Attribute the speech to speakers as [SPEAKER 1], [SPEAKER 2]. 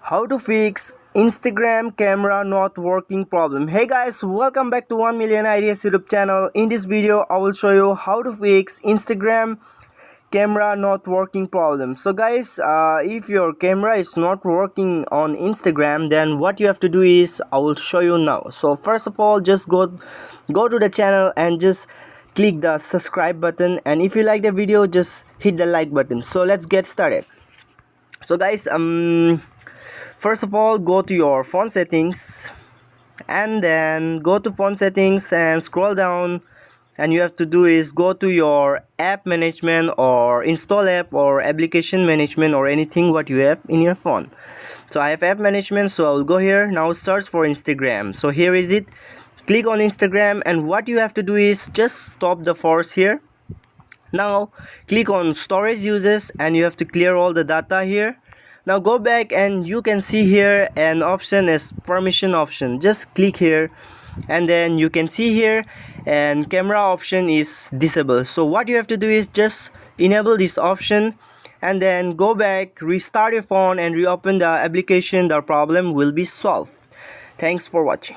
[SPEAKER 1] How to fix Instagram camera not working problem. Hey guys, welcome back to 1 million ideas YouTube channel. In this video I will show you how to fix Instagram camera not working problem. So guys, if your camera is not working on Instagram, then what you have to do is I will show you now. So first of all, just go to the channel and just click the subscribe button, and if you like the video, just hit the like button. So let's get started. So guys, first of all, go to your phone settings, and then go to phone settings and scroll down, and you have to do is go to your app management or install app or application management or anything what you have in your phone. So I have app management, so I will go here. Now search for Instagram. So here is it. Click on Instagram, and what you have to do is just stop the force here. Now click on storage uses, and you have to clear all the data here. Now go back, and you can see here an option as permission option. Just click here, and then you can see here and camera option is disabled. So what you have to do is just enable this option, and then go back, restart your phone and reopen the application. The problem will be solved. Thanks for watching.